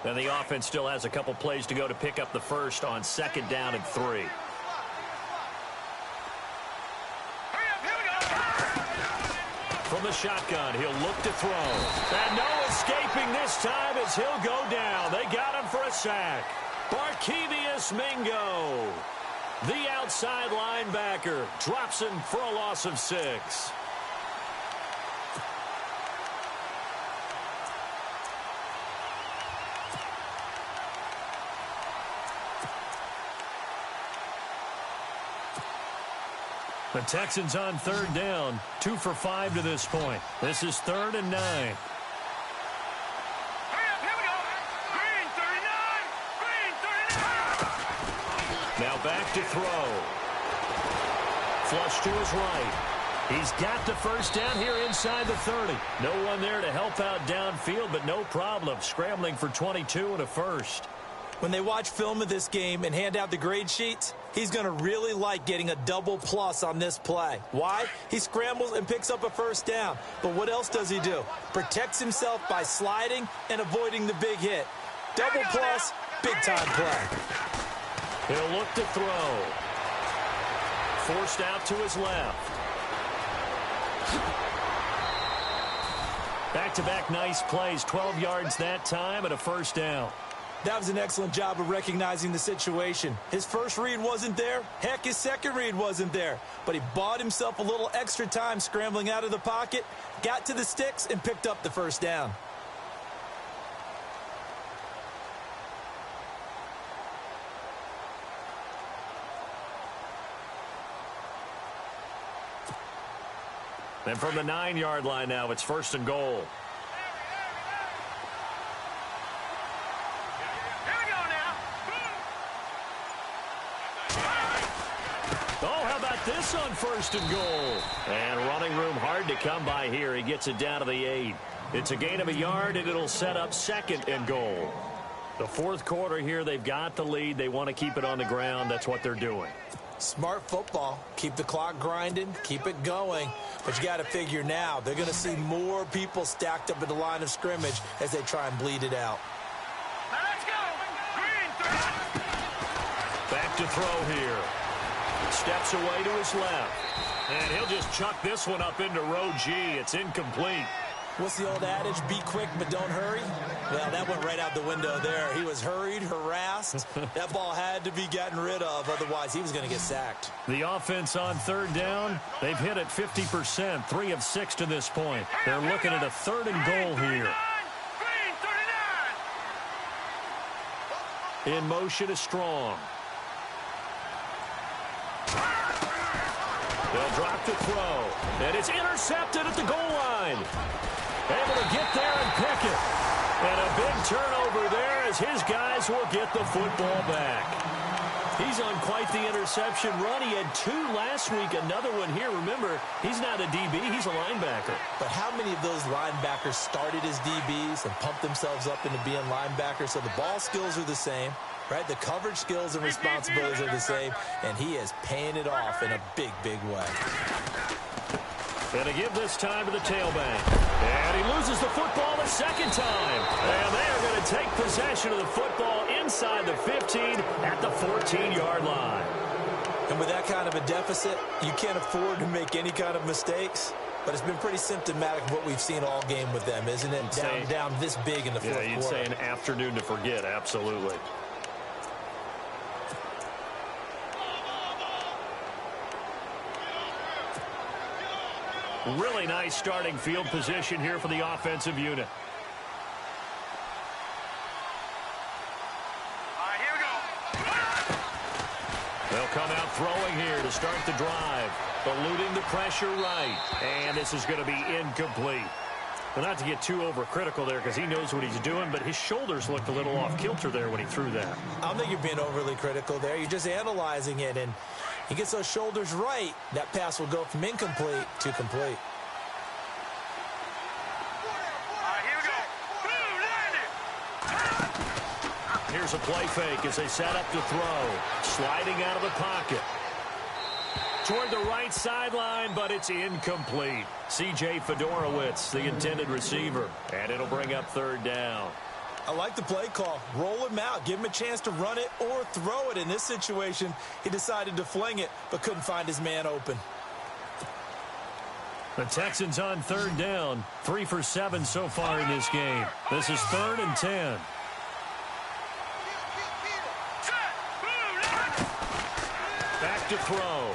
And the offense still has a couple plays to go to pick up the first on 2nd down and 3. From the shotgun, he'll look to throw. And no escaping this time as he'll go down. They got him for a sack. Barkevious Mingo, the outside linebacker, drops him for a loss of 6. The Texans on 3rd down, 2 for 5 to this point. This is 3rd and 9. Hurry up, here we go. Green 39. Now back to throw. Flush to his right. He's got the first down here inside the 30. No one there to help out downfield, but no problem. Scrambling for 22 and a first. When they watch film of this game and hand out the grade sheets, he's going to really like getting a double plus on this play. Why? He scrambles and picks up a first down. But what else does he do? Protects himself by sliding and avoiding the big hit. Double plus, big-time play. He'll look to throw. Forced out to his left. Back-to-back nice plays, 12 yards that time and a first down. That was an excellent job of recognizing the situation. His first read wasn't there. Heck, his second read wasn't there. But he bought himself a little extra time scrambling out of the pocket, got to the sticks, and picked up the first down. And from the 9-yard line now, it's 1st and goal. This on 1st and goal. And running room hard to come by here. He gets it down to the 8. It's a gain of a yard, and it'll set up 2nd and goal. The 4th quarter here, they've got the lead. They want to keep it on the ground. That's what they're doing. Smart football. Keep the clock grinding. Keep it going. But you got to figure now, they're going to see more people stacked up at the line of scrimmage as they try and bleed it out. Now let's go. Green 30. Back to throw here. Steps away to his left. And he'll just chuck this one up into row G. It's incomplete. What's the old adage? Be quick, but don't hurry? Well, that went right out the window there. He was hurried, harassed. That ball had to be gotten rid of. Otherwise, he was going to get sacked. The offense on 3rd down, they've hit it 50%, 3 of 6 to this point. They're looking at a 3rd and goal here. Green 39. In motion is Strong. They'll drop to throw. And it's intercepted at the goal line. Able to get there and pick it. And a big turnover there as his guys will get the football back. He's on quite the interception run. He had 2 last week, another one here. Remember, he's not a DB, he's a linebacker. But how many of those linebackers started as DBs and pumped themselves up into being linebackers? So the ball skills are the same. Right, the coverage skills and responsibilities are the same, and he is paying it off in a big, big way. And to give this time to the tailback. And he loses the football the 2nd time. And they are going to take possession of the football inside the 15 at the 14-yard line. And with that kind of a deficit, you can't afford to make any kind of mistakes. But it's been pretty symptomatic of what we've seen all game with them, isn't it? Down this big in the fourth quarter. Yeah, you'd say an afternoon to forget, absolutely. Really nice starting field position here for the offensive unit. All right, here we go. They'll come out throwing here to start the drive. Eluding the pressure right. And this is going to be incomplete. Well, not to get too overcritical there because he knows what he's doing, but his shoulders looked a little off kilter there when he threw that. I don't think you're being overly critical there. You're just analyzing it, and he gets those shoulders right. That pass will go from incomplete to complete. All right, here we go. Boom, landed. Here's a play fake as they set up to throw. Sliding out of the pocket. Toward the right sideline, but it's incomplete. C.J. Fedorowicz, the intended receiver. And it'll bring up 3rd down. I like the play call. Roll him out. Give him a chance to run it or throw it. In this situation, he decided to fling it, but couldn't find his man open. The Texans on third down. 3 for 7 so far in this game. This is 3rd and 10. Back to throw.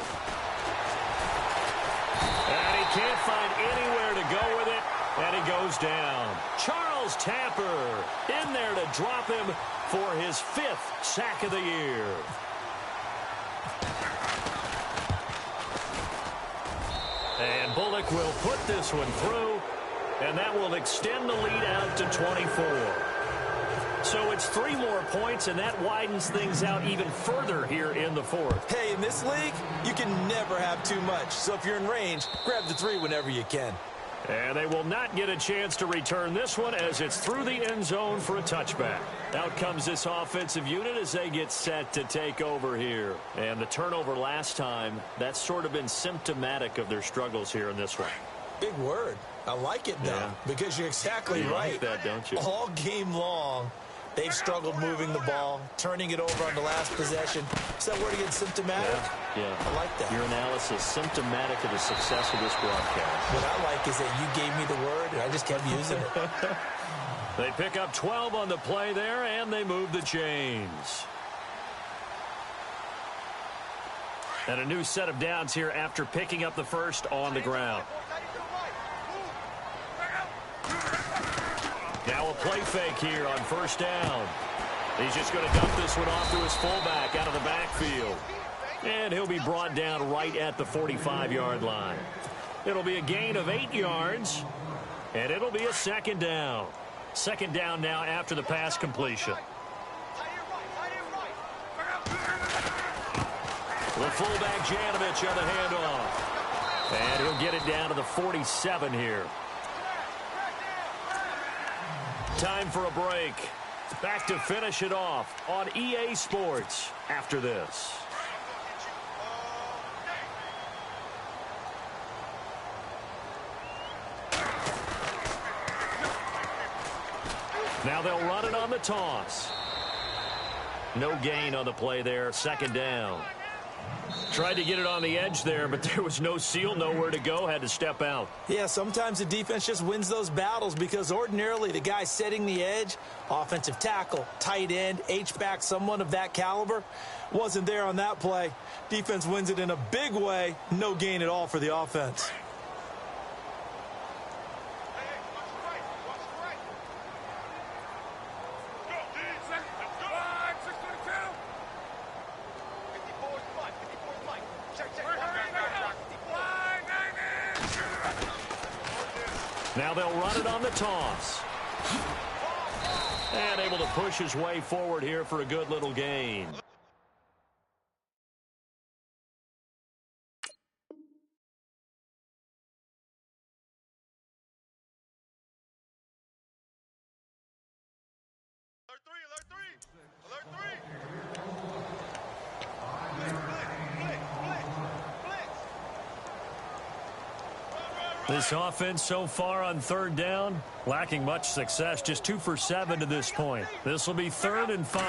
And he can't find anywhere to go with it. And he goes down. Charles Tapper in there to drop him for his 5th sack of the year. And Bullock will put this one through, and that will extend the lead out to 24. So it's 3 more points, and that widens things out even further here in the 4th. Hey, in this league, you can never have too much. So if you're in range, grab the 3 whenever you can. And they will not get a chance to return this one as it's through the end zone for a touchback. Out comes this offensive unit as they get set to take over here. And the turnover last time, that's sort of been symptomatic of their struggles here in this one. Big word. I like it, though, because you're exactly right. You like that, don't you? All game long, they've struggled moving the ball, turning it over on the last possession. Is that word again, symptomatic? Yeah. I like that. Your analysis, symptomatic of the success of this broadcast. What I like is that you gave me the word, and I just kept using it. They pick up 12 on the play there, and they move the chains. And a new set of downs here after picking up the first on the ground. Now a play fake here on first down. He's just going to dump this one off to his fullback out of the backfield. And he'll be brought down right at the 45-yard line. It'll be a gain of 8 yards, and it'll be a 2nd down. 2nd down now after the pass completion. The fullback Janovich on the handoff. And he'll get it down to the 47 here. Time for a break. Back to finish it off on EA Sports after this. Now they'll run it on the toss. No gain on the play there. 2nd down. Tried to get it on the edge there, but there was no seal, nowhere to go, had to step out. Yeah, sometimes the defense just wins those battles because ordinarily the guy setting the edge, offensive tackle, tight end, H-back, someone of that caliber, wasn't there on that play. Defense wins it in a big way. No gain at all for the offense. Now they'll run it on the toss. And able to push his way forward here for a good little gain. Alert 3. This offense so far on 3rd down, lacking much success, just 2 for 7 to this point. This will be 3rd and 5.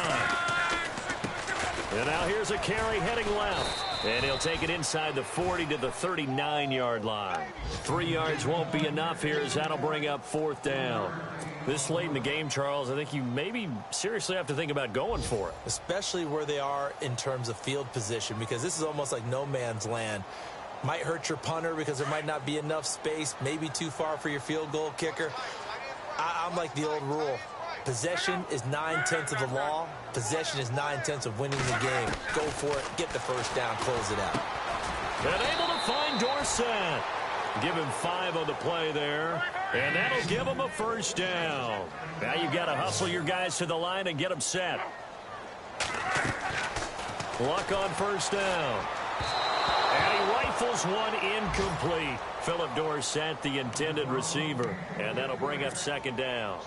And now here's a carry heading left. And he'll take it inside the 40 to the 39-yard line. 3 yards won't be enough here as that'll bring up 4th down. This late in the game, Charles, I think you maybe seriously have to think about going for it. Especially where they are in terms of field position, because this is almost like no man's land. Might hurt your punter because there might not be enough space, maybe too far for your field goal kicker. I'm like the old rule. Possession is 9/10 of the law. Possession is 9/10 of winning the game. Go for it. Get the first down. Close it out. And able to find Dorsett. Give him 5 on the play there. And that'll give him a first down. Now you've got to hustle your guys to the line and get them set. Luck on first down. And he rifles one incomplete. Philip Dorsett, the intended receiver. And that'll bring up 2nd down.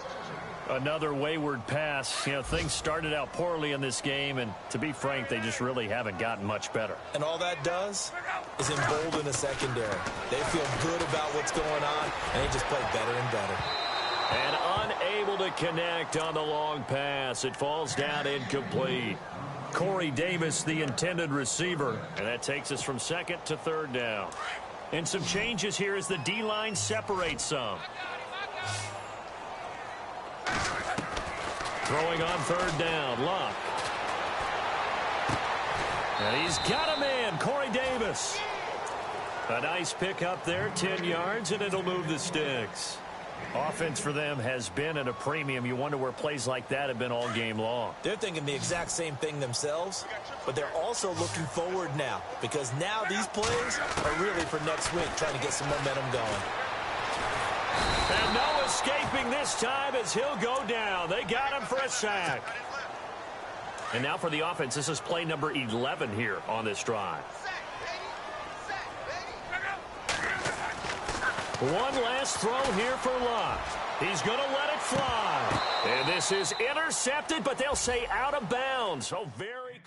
Another wayward pass. You know, things started out poorly in this game, and to be frank, they just really haven't gotten much better. And all that does is embolden a secondary. They feel good about what's going on, and they just play better and better. And unable to connect on the long pass. It falls down incomplete. Corey Davis, the intended receiver. And that takes us from second to third down. And some changes here as the D-line separates some. Throwing on third down, Luck. And he's got a man, Corey Davis. A nice pick up there, 10 yards, and it'll move the sticks. Offense for them has been at a premium. You wonder where plays like that have been all game long. They're thinking the exact same thing themselves, but they're also looking forward now because now these plays are really for next week, trying to get some momentum going. And no escaping this time as he'll go down. They got him for a sack. And now for the offense, this is play number 11 here on this drive. One last throw here for Luck. He's going to let it fly. And this is intercepted, but they'll say out of bounds. So very...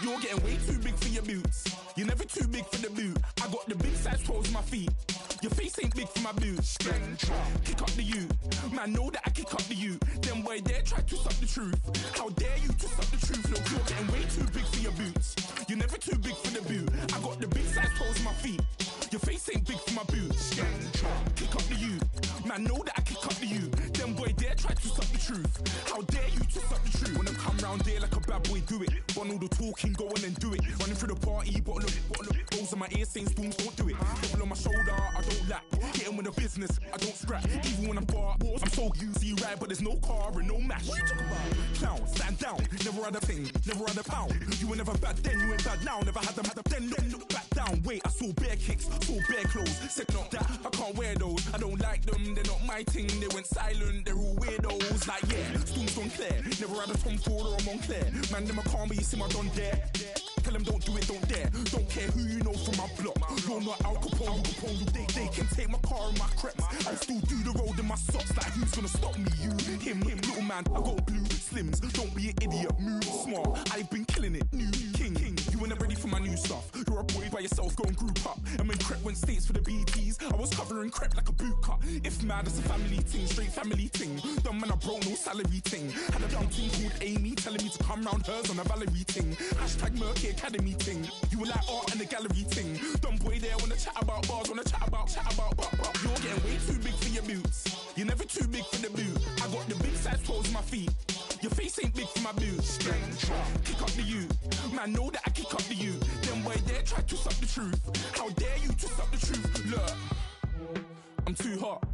You're getting way too big for your boots. You're never too big for the boot. I got the big size toes on my feet. Your face ain't big for my boots. Kick up the you. Man, know that I kick up the you. Them boy there try to suck the truth. How dare you to suck the truth? Look, you're getting way too big for your boots. You're never too big for the boot. I got the big size toes on my feet. Your face ain't big for my boots. Kick up the you. Man, know that I kick up the you. Them boy there try to suck the truth. How dare you to suck the truth? Wanna come round there like a bad boy, do it. Want all the talking, go on and do it. Running through the party, bottle up. Rolls on my ear saying spoons, don't do it. Double on my shoulder, I don't lack. Getting with the business, I don't scrap. Even when I'm bar, I'm so easy ride, but there's no car and no match. What you talking about? Clown, stand down. Never had a thing, never had a pound. You were never bad then, you ain't bad now. Never had them, then look back down. Wait, I saw bare kicks, saw bare clothes. Said not that, I can't wear those. I don't like them, they're not my thing. They went silent, they're all weirdos. Like yeah, Storm's gone clear. Never had a Tom Ford or a Montclair. Man, them I can't be, you see my done there. Tell them don't do it, don't dare. Don't care who you know from my block. You're not Al Capone, they can take my car and my crepes. I'll still do the road in my socks. Like who's gonna stop me? You, him, little man. I got blue slims. Don't be an idiot, move smart. I've been killing it, new king. You were never ready for my new stuff. You're a boy by yourself, go and group up. And when Crep went states for the BTs, I was covering Crep like a boot cut. If mad, it's a family thing, straight family thing. Dumb man, I broke no salary thing. Had a dumb thing called Amy telling me to come round hers on a Valerie thing. Hashtag Murky Academy thing. You were like art and the gallery thing. Dumb boy there wanna chat about bars, wanna chat about. You're getting way too big for your boots. You're never too big for the boot. I got the big size toes on my feet. Your face ain't big for my boots. Kick up the you. Man, know that I kick up the you. Them boy there try to suck the truth. How dare you to suck the truth? Look, I'm too hot.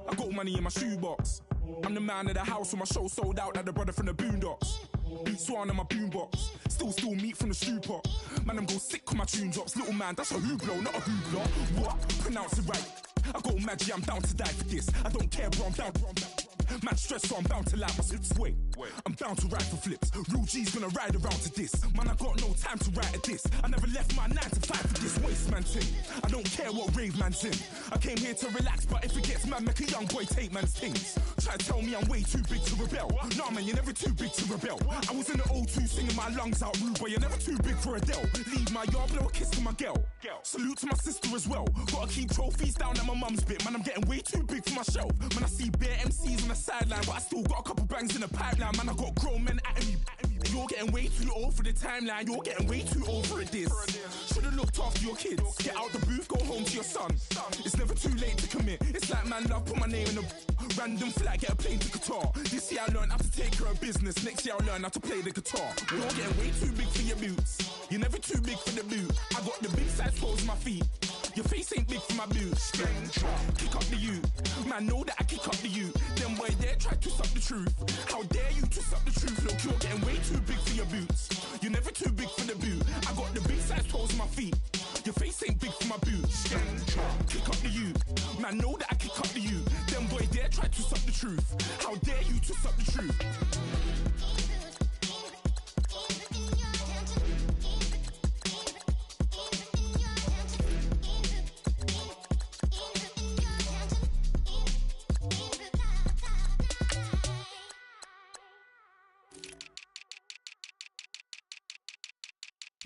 I got money in my shoebox. I'm the man of the house when my show sold out like the brother from the Boondocks. Beat Swan on my boombox. Still meat from the stew pot. Man, I'm go sick when my tune drops. Little man, that's a hooplo, not a hoopla. What? Pronounce it right. I got magic, I'm down to die for this. I don't care, bro, I'm down. Man stressed, so I'm bound to lie my slips. Wait, I'm bound to ride for flips. Real G's gonna ride around to this. Man, I got no time to write at this. I never left my 9 to 5 for this waste man thing. I don't care what rave man's in. I came here to relax, but if it gets mad, make a young boy take man's things. Try to tell me I'm way too big to rebel. Nah, man, you're never too big to rebel. I was in the O2 singing my lungs out rude, but you're never too big for Adele. Leave my yard, blow a kiss to my girl. Salute to my sister as well. Gotta keep trophies down at my mum's bit. Man, I'm getting way too big for my shelf. Man, I see bare MCs on the sideline, but I still got a couple bangs in the pipeline. Man, I got grown men at me. You're getting getting way too old for the timeline. You're getting way too old for a diss. Should've looked after your kids. Get out the booth, go home to your son. It's never too late to commit. It's like man love, put my name in a random flat, get a plane to Qatar. This year I learned how to take care of business. Next year I'll learn how to play the guitar. You're getting way too big for your boots. You're never too big for the boot. I got the big size toes on my feet. Your face ain't big for my boots. Kick up the you. Man, know that I kick up the you. Them boy there try to twist up the truth. How dare you twist up the truth? Look, you're getting way too big for your boots. You're never too big for the boot. I got the big size toes on my feet. Your face ain't big for my boots. Kick up the you. Man, know that I kick up the you. Them boy there try to twist up the truth. How dare you twist up the truth?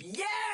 Yeah!